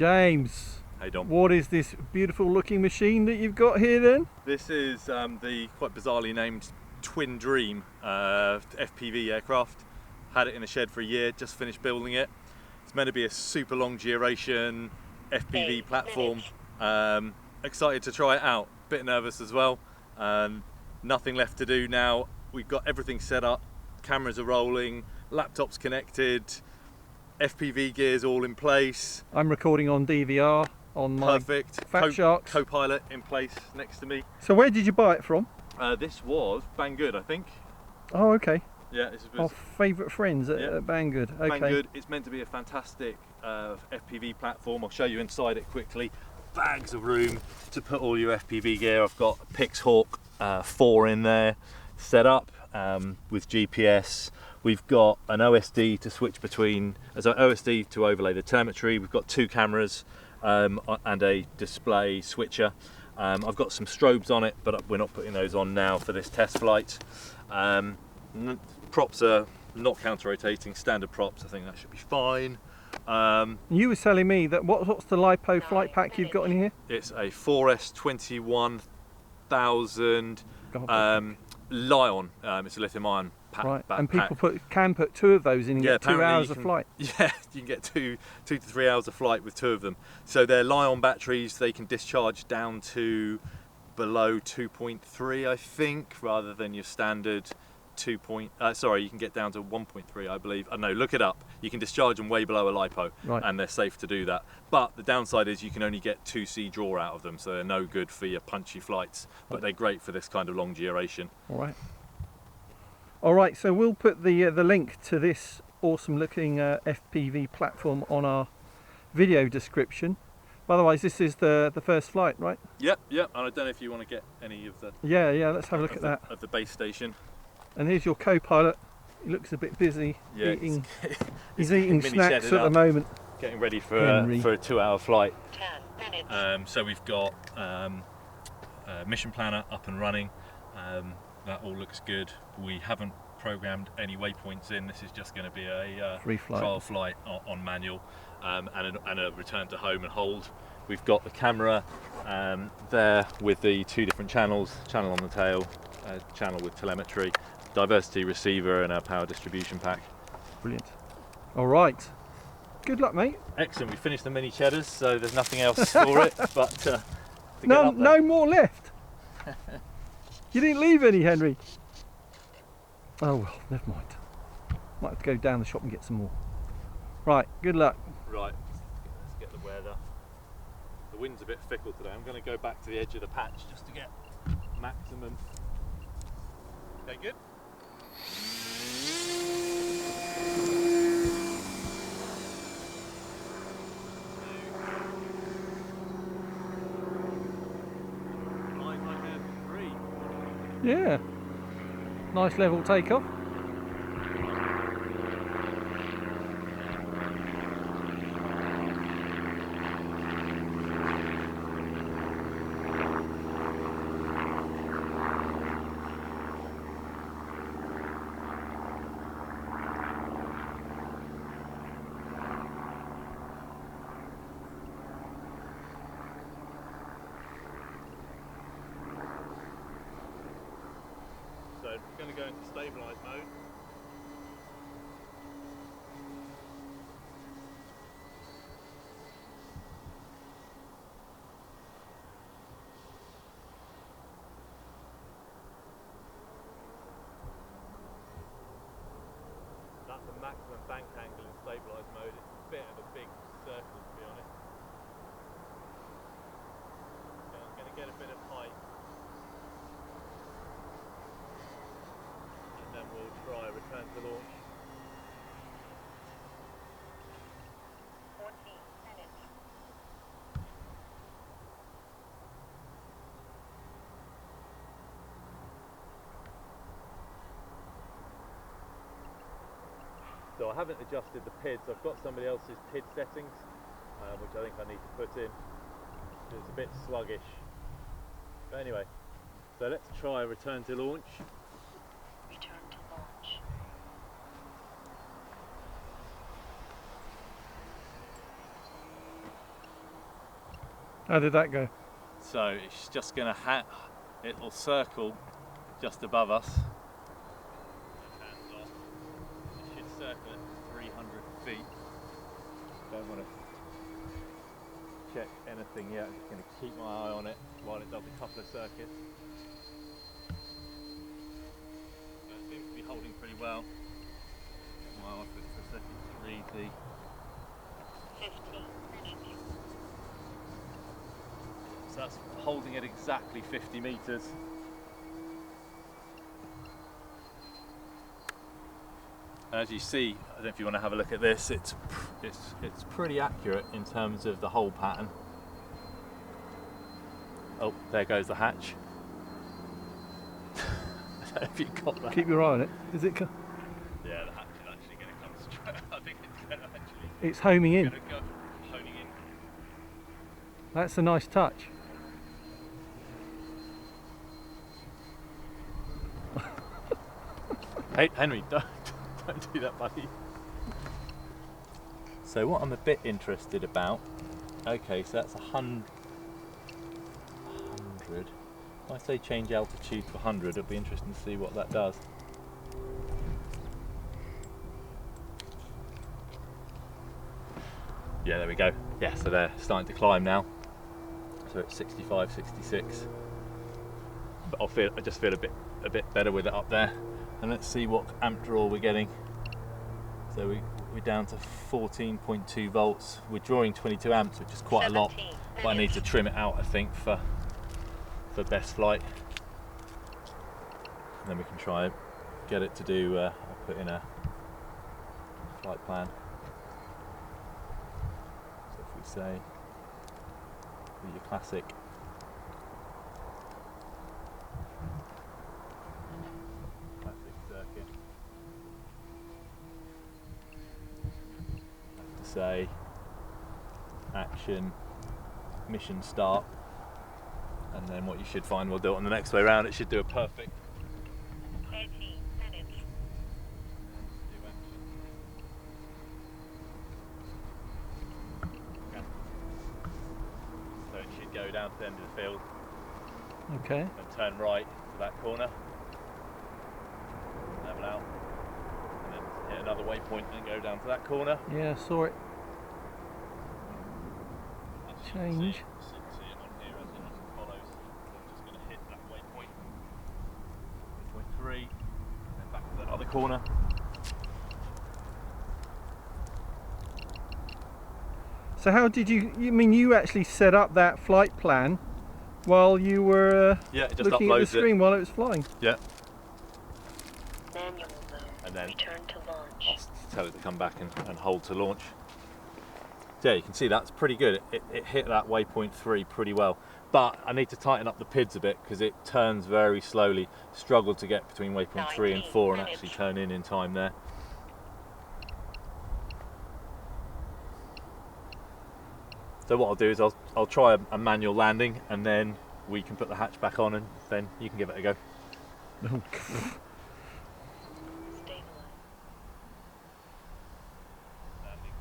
James, hey Dom. What is this beautiful looking machine that you've got here then? This is the quite bizarrely named Twin Dream FPV aircraft. Had it in the shed for a year, just finished building it. It's meant to be a super long duration FPV platform. Excited to try it out, bit nervous as well. Nothing left to do now. We've got everything set up, cameras are rolling, laptops connected, FPV gears all in place. I'm recording on DVR on my Perfect. Fat Sharks. Co-pilot in place next to me. So where did you buy it from? This was Banggood, I think. Oh, okay. Yeah, this is our favourite friends at Banggood. Okay. Banggood. It's meant to be a fantastic FPV platform. I'll show you inside it quickly. Bags of room to put all your FPV gear. I've got a Pixhawk 4 in there set up with GPS. We've got an OSD to switch between, as an OSD to overlay the telemetry. We've got 2 cameras and a display switcher. I've got some strobes on it, but we're not putting those on now for this test flight. Props are not counter-rotating, standard props. I think that should be fine. You were telling me that what's the Lipo flight pack you've got in here? It's a 4S 21,000 Lion. It's a lithium-ion pack. Right, and people can put 2 of those in and get 2 hours of flight. Yeah, you can get two to 3 hours of flight with 2 of them. So they're Lion batteries. They can discharge down to below 2.3, I think, rather than your standard you can get down to 1.3, I believe. I don't know, look it up. You can discharge them way below a Lipo, right, and they're safe to do that. But the downside is you can only get 2C draw out of them, so they're no good for your punchy flights, but they're great for this kind of long duration. All right, so we'll put the link to this awesome looking FPV platform on our video description. Otherwise, this is the first flight, right? Yep, and I don't know if you want to get any of the... Yeah, let's have a look at that. Of the base station. And here's your co-pilot. He looks a bit busy. Yeah, he's eating snacks at the moment. Getting ready for a 2-hour flight. 10 minutes. So we've got mission planner up and running. That all looks good. We haven't programmed any waypoints in. This is just going to be a free flight. Trial flight on manual and a return to home and hold. We've got the camera there with the 2 different channels, channel on the tail, channel with telemetry, diversity receiver and our power distribution pack. Brilliant. All right. Good luck, mate. Excellent. We finished the mini cheddars, so there's nothing else for it. But no more left. You didn't leave any, Henry. Oh well, never mind. Might have to go down the shop and get some more. Right. Good luck. Right. Let's get the weather. The wind's a bit fickle today. I'm going to go back to the edge of the patch just to get maximum. Okay, good. Yeah. Nice level takeoff. So we're going to go into stabilise mode. That's the maximum bank angle in stabilise mode. It's a bit of a big circle, to be honest. So I'm going to get a bit of height. Then we'll try return to launch. 14 minutes. So I haven't adjusted the PIDs. I've got somebody else's PID settings, which I think I need to put in. It's a bit sluggish. But anyway, so let's try return to launch. Return to launch. How did that go? So it's just going to it'll circle just above us. Hands off. It should circle at 300 feet. Don't want to check anything yet. I'm just going to keep my eye on it while it does a couple of circuits. So it seems to be holding pretty well. Well, if it's a second to read the 15 minutes. So that's holding at exactly 50 meters. As you see, I don't know if you want to have a look at this, it's pretty accurate in terms of the hole pattern. Oh, there goes the hatch. I don't know if you got that. Keep your eye on it. Is it? Yeah, the hatch is actually going to come straight. I think it's going to actually It's homing in. go honing in. That's a nice touch. Hey, Henry, don't do that, buddy. So what I'm a bit interested about, okay, so that's 100. If I say change altitude to 100, it'll be interesting to see what that does. Yeah, there we go. Yeah, so they're starting to climb now. So it's 65, 66. But I just feel a bit better with it up there. And let's see what amp draw we're getting. So we're down to 14.2 volts. We're drawing 22 amps, which is quite a lot. But I need to trim it out, I think, for best flight. And then we can try and get it to do. I'll put in a flight plan. So if we say your classic. Circuit. To say action, mission start, and then what you should find, we'll do it on the next way around. It should do a perfect 13 minutes. So it should go down to the end of the field Okay. and turn right to that corner. Level out, and then hit another waypoint and go down to that corner. Yeah, saw it. Change. See it on here as it follows. So I'm just going to hit that waypoint, waypoint 3, and then back to that other corner. So how did you mean you actually set up that flight plan while you were Yeah, it just looking at the uploads screen while it was flying? Yeah, Manual mode. and then Return to launch. I'll tell it to come back and hold to launch. Yeah, you can see that's pretty good. It hit that waypoint 3 pretty well, but I need to tighten up the PIDs a bit because it turns very slowly. Struggled to get between waypoint 3 and 4 and actually turn in time there. So what I'll do is I'll try a manual landing, and then we can put the hatch back on, and then you can give it a go. Stabilize. Landing.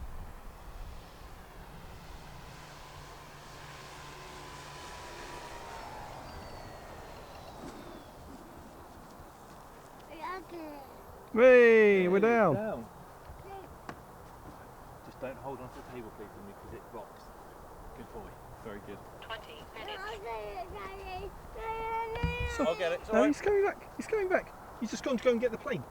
Hey, we're down. Just don't hold on to the table, please, for me, because it rocks. Good boy. Very good. 20 minutes. So- I'll get it. It's No, all right. he's coming back. He's coming back. He's just gone to go and get the plane.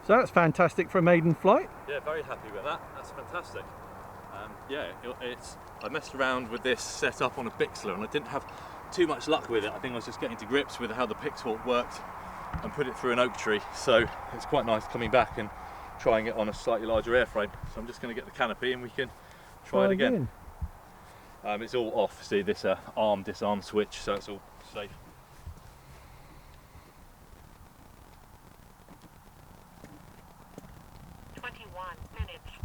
So that's fantastic for a maiden flight. Yeah, very happy with that. That's fantastic. Yeah, I messed around with this setup on a Bixler, and I didn't have too much luck with it. I think I was just getting to grips with how the Pixhawk worked and put it through an oak tree. So it's quite nice coming back and trying it on a slightly larger airframe. So I'm just going to get the canopy and we can try it again. It's all off. See this arm disarm switch, so it's all safe. minutes.